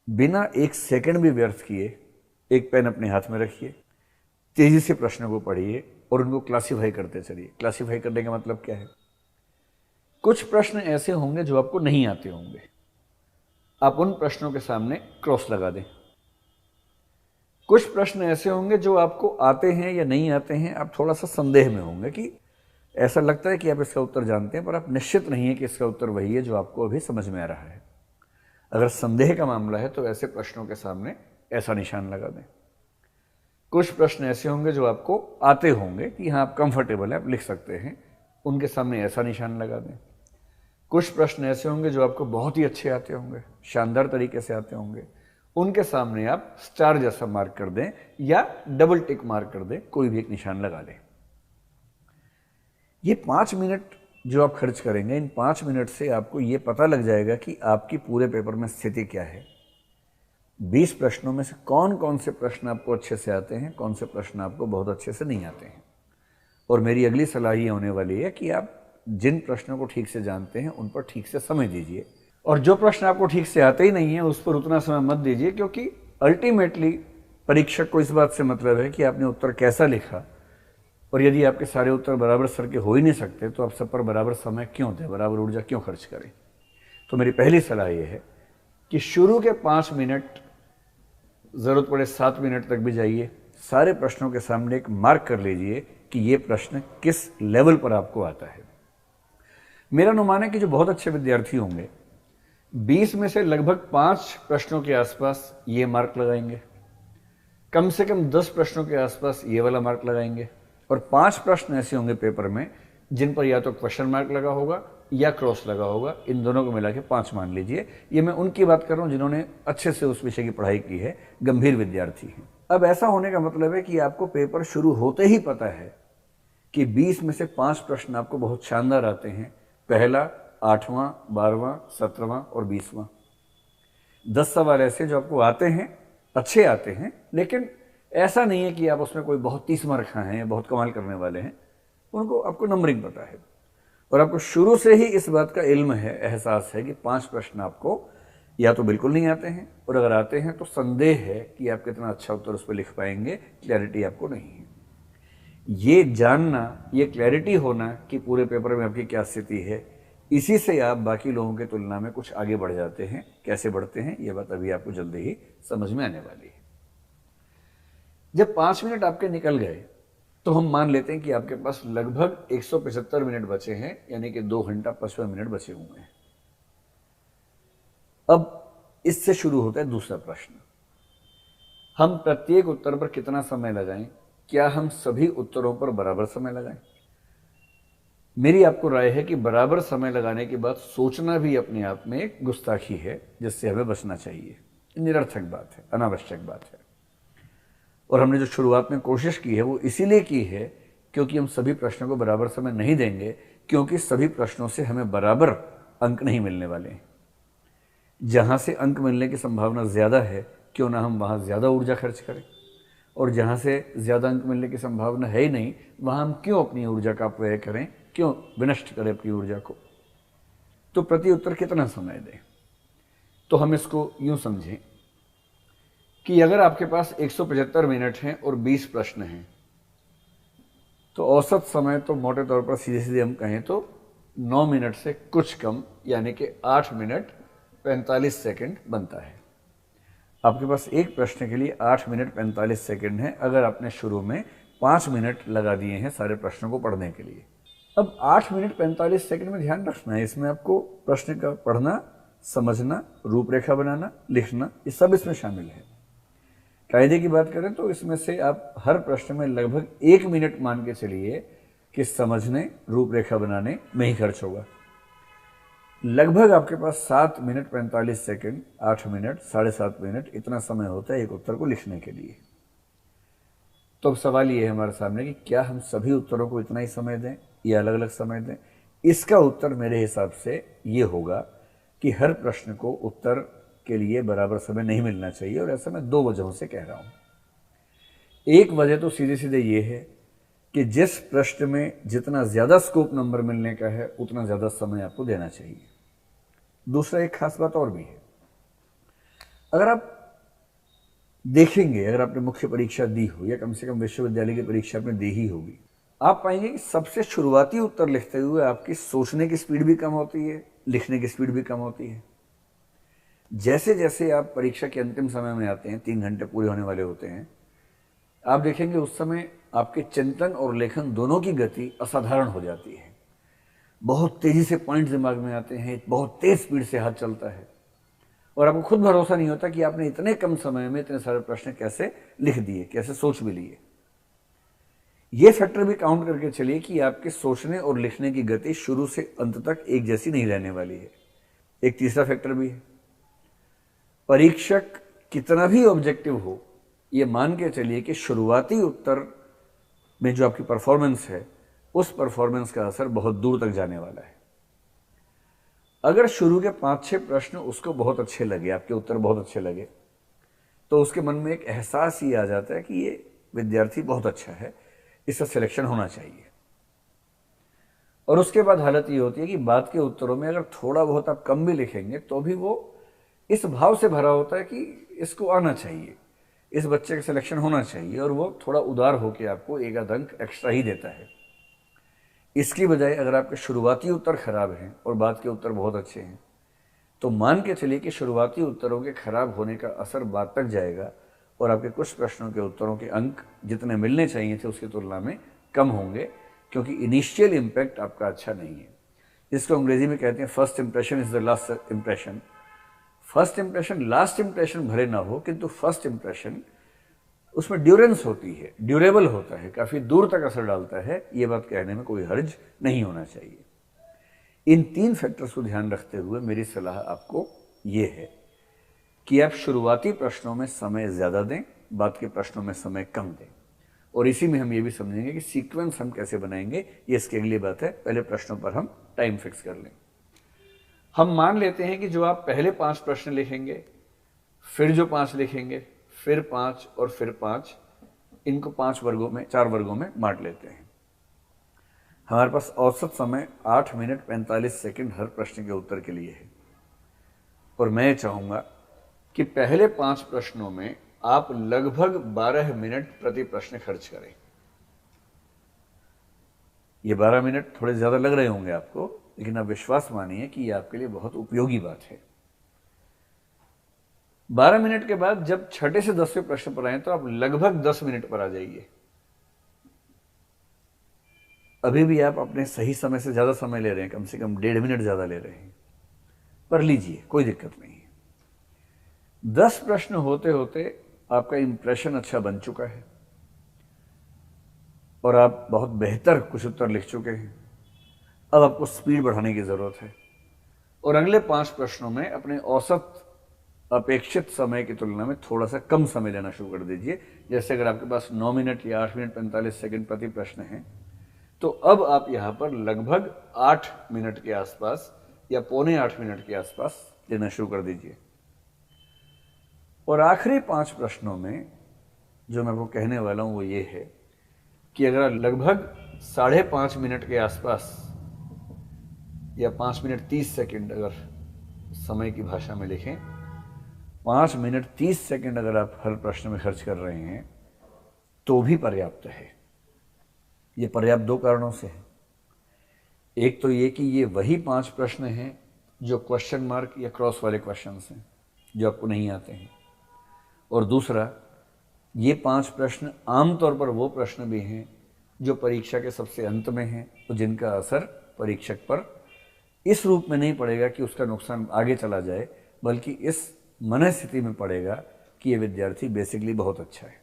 बिना एक सेकंड भी व्यर्थ किए एक पेन अपने हाथ में रखिए, तेजी से प्रश्नों को पढ़िए और उनको क्लासीफाई करते चलिए। क्लासीफाई करने का मतलब क्या है? कुछ प्रश्न ऐसे होंगे जो आपको नहीं आते होंगे, आप उन प्रश्नों के सामने क्रॉस लगा दें। कुछ प्रश्न ऐसे होंगे जो आपको आते हैं या नहीं आते हैं, आप थोड़ा सा संदेह में होंगे कि ऐसा लगता है कि आप इसका उत्तर जानते हैं पर आप निश्चित नहीं है कि इसका उत्तर वही है जो आपको अभी समझ में आ रहा है। अगर संदेह का मामला है तो ऐसे प्रश्नों के सामने ऐसा निशान लगा दें। कुछ प्रश्न ऐसे होंगे जो आपको आते होंगे कि हाँ आप कंफर्टेबल है, आप लिख सकते हैं, उनके सामने ऐसा निशान लगा दें। कुछ प्रश्न ऐसे होंगे जो आपको बहुत ही अच्छे आते होंगे, शानदार तरीके से आते होंगे, उनके सामने आप स्टार जैसा मार्क कर दें या डबल टिक मार्क कर दें, कोई भी एक निशान लगा लें। ये 5 मिनट जो आप खर्च करेंगे, इन 5 मिनट से आपको ये पता लग जाएगा कि आपकी पूरे पेपर में स्थिति क्या है। 20 प्रश्नों में से कौन कौन से प्रश्न आपको अच्छे से आते हैं, कौन से प्रश्न आपको बहुत अच्छे से नहीं आते हैं। और मेरी अगली सलाह ये होने वाली है कि आप जिन प्रश्नों को ठीक से जानते हैं उन पर ठीक से समय दीजिए, और जो प्रश्न आपको ठीक से आते ही नहीं है उस पर उतना समय मत दीजिए, क्योंकि अल्टीमेटली परीक्षक को इस बात से मतलब है कि आपने उत्तर कैसा लिखा। और यदि आपके सारे उत्तर बराबर स्तर के हो ही नहीं सकते तो आप सब पर बराबर समय क्यों दें, बराबर ऊर्जा क्यों खर्च करें। तो मेरी पहली सलाह यह है कि शुरू के 5 मिनट, ज़रूरत पड़े 7 मिनट तक भी जाइए, सारे प्रश्नों के सामने एक मार्क कर लीजिए कि ये प्रश्न किस लेवल पर आपको आता है। मेरा अनुमान है कि जो बहुत अच्छे विद्यार्थी होंगे 20 में से लगभग 5 प्रश्नों के आसपास ये मार्क लगाएंगे, कम से कम 10 प्रश्नों के आसपास ये वाला मार्क लगाएंगे, और 5 प्रश्न ऐसे होंगे पेपर में जिन पर या तो क्वेश्चन मार्क लगा होगा या क्रॉस लगा होगा। इन दोनों को मिला के 5 मान लीजिए। ये मैं उनकी बात कर रहा हूं जिन्होंने अच्छे से उस विषय की पढ़ाई की है, गंभीर विद्यार्थी हैं। अब ऐसा होने का मतलब है कि आपको पेपर शुरू होते ही पता है कि 20 में से 5 प्रश्न आपको बहुत शानदार आते हैं, पहला, 8वां, 12वां, 17वां और 20वां। 10 सवाल ऐसे जो आपको आते हैं, अच्छे आते हैं, लेकिन ऐसा नहीं है कि आप उसमें कोई बहुत 30 मार्क हैं, बहुत कमाल करने वाले हैं, उनको आपको नंबरिंग पता है और आपको शुरू से ही इस बात का इल्म है, एहसास है कि 5 प्रश्न आपको या तो बिल्कुल नहीं आते हैं, और अगर आते हैं तो संदेह है कि आप कितना अच्छा उत्तर उस पर लिख पाएंगे, क्लैरिटी आपको नहीं है। ये जानना, ये क्लैरिटी होना कि पूरे पेपर में आपकी क्या स्थिति है, इसी से आप बाकी लोगों की तुलना में कुछ आगे बढ़ जाते हैं। कैसे बढ़ते हैं ये बात अभी आपको जल्दी ही समझ में आने वाली है। जब 5 मिनट आपके निकल गए तो हम मान लेते हैं कि आपके पास लगभग 175 मिनट बचे हैं, यानी कि 2 घंटा 55 मिनट बचे हुए हैं। अब इससे शुरू होता है दूसरा प्रश्न, हम प्रत्येक उत्तर पर कितना समय लगाएं, क्या हम सभी उत्तरों पर बराबर समय लगाएं। मेरी आपको राय है कि बराबर समय लगाने के बाद सोचना भी अपने आप में एक गुस्ताखी है, जिससे हमें बचना चाहिए। निरर्थक बात है, अनावश्यक बात है। और हमने जो शुरुआत में कोशिश की है वो इसीलिए की है क्योंकि हम सभी प्रश्नों को बराबर समय नहीं देंगे, क्योंकि सभी प्रश्नों से हमें बराबर अंक नहीं मिलने वाले हैं। जहाँ से अंक मिलने की संभावना ज़्यादा है, क्यों ना हम वहाँ ज़्यादा ऊर्जा खर्च करें, और जहाँ से ज़्यादा अंक मिलने की संभावना है ही नहीं, वहाँ हम क्यों अपनी ऊर्जा का अपव्यय करें, क्यों विनष्ट करें अपनी ऊर्जा को। तो प्रति उत्तर कितना समय दें? तो हम इसको यूँ समझें कि अगर आपके पास 175 मिनट हैं और 20 प्रश्न हैं, तो औसत समय तो मोटे तौर पर सीधे सीधे हम कहें तो 9 मिनट से कुछ कम, यानी कि 8 मिनट 45 सेकंड बनता है। आपके पास एक प्रश्न के लिए 8 मिनट 45 सेकंड है, अगर आपने शुरू में 5 मिनट लगा दिए हैं सारे प्रश्नों को पढ़ने के लिए। अब 8 मिनट 45 सेकंड में ध्यान रखना है, इसमें आपको प्रश्न का पढ़ना, समझना, रूपरेखा बनाना, लिखना, ये सब इसमें शामिल है। कायदे की बात करें तो इसमें से आप हर प्रश्न में लगभग 1 मिनट मान के चलिए कि समझने, रूपरेखा बनाने में ही खर्च होगा। लगभग आपके पास 7 मिनट 45 सेकंड, 8 मिनट, 7.5 मिनट, इतना समय होता है एक उत्तर को लिखने के लिए। तो अब सवाल ये है हमारे सामने कि क्या हम सभी उत्तरों को इतना ही समय दें या अलग अलग समय दें। इसका उत्तर मेरे हिसाब से ये होगा कि हर प्रश्न को उत्तर के लिए बराबर समय नहीं मिलना चाहिए, और ऐसा मैं 2 वजहों से कह रहा हूं। एक वजह तो सीधे सीधे ये है कि जिस प्रश्न में जितना ज़्यादा स्कोप नंबर मिलने का है उतना ज़्यादा समय आपको देना चाहिए। दूसरा एक खास बात और भी है, अगर आप देखेंगे, अगर आपने मुख्य परीक्षा दी हो या कम से कम विश्वविद्यालय की परीक्षा आपने दी ही होगी, आप पाएंगे कि सबसे शुरुआती उत्तर लिखते हुए आपकी सोचने की स्पीड भी कम होती है, लिखने की स्पीड भी कम होती है। जैसे जैसे आप परीक्षा के अंतिम समय में आते हैं, 3 घंटे पूरे होने वाले होते हैं, आप देखेंगे उस समय आपके चिंतन और लेखन दोनों की गति असाधारण हो जाती है। बहुत तेजी से पॉइंट दिमाग में आते हैं, बहुत तेज स्पीड से हाथ चलता है और आपको खुद भरोसा नहीं होता कि आपने इतने कम समय में इतने सारे प्रश्न कैसे लिख दिए, कैसे सोच भी लिए। ये फैक्टर भी काउंट करके चलिए कि आपके सोचने और लिखने की गति शुरू से अंत तक एक जैसी नहीं रहने वाली है। एक तीसरा फैक्टर भी है, परीक्षक कितना भी ऑब्जेक्टिव हो, ये मान के चलिए कि शुरुआती उत्तर में जो आपकी परफॉर्मेंस है, उस परफॉर्मेंस का असर बहुत दूर तक जाने वाला है। अगर शुरू के 5-6 प्रश्न उसको बहुत अच्छे लगे, आपके उत्तर बहुत अच्छे लगे, तो उसके मन में एक एहसास ही आ जाता है कि ये विद्यार्थी बहुत अच्छा है, इसका सिलेक्शन होना चाहिए। और उसके बाद हालत ये होती है कि बाद के उत्तरों में अगर थोड़ा बहुत आप कम भी लिखेंगे तो भी वो इस भाव से भरा होता है कि इसको आना चाहिए, इस बच्चे का सिलेक्शन होना चाहिए, और वो थोड़ा उदार होकर आपको एक आध अंक एक्स्ट्रा ही देता है। इसकी बजाय अगर आपके शुरुआती उत्तर खराब हैं और बाद के उत्तर बहुत अच्छे हैं, तो मान के चलिए कि शुरुआती उत्तरों के खराब होने का असर बाद तक जाएगा और आपके कुछ प्रश्नों के उत्तरों के अंक जितने मिलने चाहिए थे उसकी तुलना में कम होंगे, क्योंकि इनिशियल इम्पैक्ट आपका अच्छा नहीं है। जिसको अंग्रेजी में कहते हैं first impression is the last impression. First impression last impression भले ना हो, किंतु फर्स्ट इंप्रेशन उसमें ड्यूरेंस होती है, ड्यूरेबल होता है, काफ़ी दूर तक असर डालता है। ये बात कहने में कोई हर्ज नहीं होना चाहिए। इन 3 फैक्टर्स को ध्यान रखते हुए मेरी सलाह आपको ये है कि आप शुरुआती प्रश्नों में समय ज़्यादा दें, बाद के प्रश्नों में समय कम दें। और इसी में हम ये भी समझेंगे कि सीक्वेंस हम कैसे बनाएंगे, ये इसकी अगली बात है। पहले प्रश्नों पर हम टाइम फिक्स कर लें। हम मान लेते हैं कि जो आप पहले 5 प्रश्न लिखेंगे, फिर जो 5 लिखेंगे, फिर 5 और फिर 5, इनको 4 वर्गों में बांट लेते हैं। हमारे पास औसत समय 8 मिनट 45 सेकंड हर प्रश्न के उत्तर के लिए है। और मैं चाहूंगा कि पहले 5 प्रश्नों में आप लगभग 12 मिनट प्रति प्रश्न खर्च करें। ये 12 मिनट थोड़े ज्यादा लग रहे होंगे आपको, लेकिन आप विश्वास मानिए कि ये आपके लिए बहुत उपयोगी बात है। 12 मिनट के बाद जब 6 से 10वें प्रश्न पर आए तो आप लगभग 10 मिनट पर आ जाइए। अभी भी आप अपने सही समय से ज्यादा समय ले रहे हैं, कम से कम 1.5 मिनट ज्यादा ले रहे हैं, पर लीजिए, कोई दिक्कत नहीं है। 10 प्रश्न होते होते आपका इंप्रेशन अच्छा बन चुका है और आप बहुत बेहतर कुछ उत्तर लिख चुके हैं। अब आपको स्पीड बढ़ाने की जरूरत है और अगले 5 प्रश्नों में अपने औसत अपेक्षित समय की तुलना में थोड़ा सा कम समय लेना शुरू कर दीजिए। जैसे अगर आपके पास 9 मिनट या 8 मिनट 45 सेकंड प्रति प्रश्न है, तो अब आप यहां पर लगभग 8 मिनट के आसपास या पौने 8 मिनट के आसपास लेना शुरू कर दीजिए। और आखिरी 5 प्रश्नों में जो मैं आपको कहने वाला हूं वो ये है कि अगर आप लगभग 5.5 मिनट के आसपास या 5 मिनट 30 सेकंड अगर समय की भाषा में लिखें, 5 मिनट 30 सेकंड अगर आप हर प्रश्न में खर्च कर रहे हैं तो भी पर्याप्त है। ये पर्याप्त 2 कारणों से है। एक तो ये कि ये वही 5 प्रश्न हैं जो क्वेश्चन मार्क या क्रॉस वाले क्वेश्चंस हैं जो आपको नहीं आते हैं, और दूसरा, ये 5 प्रश्न आमतौर पर वो प्रश्न भी हैं जो परीक्षा के सबसे अंत में हैं और जिनका असर परीक्षक पर इस रूप में नहीं पड़ेगा कि उसका नुकसान आगे चला जाए, बल्कि इस मनस्थिति में पड़ेगा कि ये विद्यार्थी बेसिकली बहुत अच्छा है।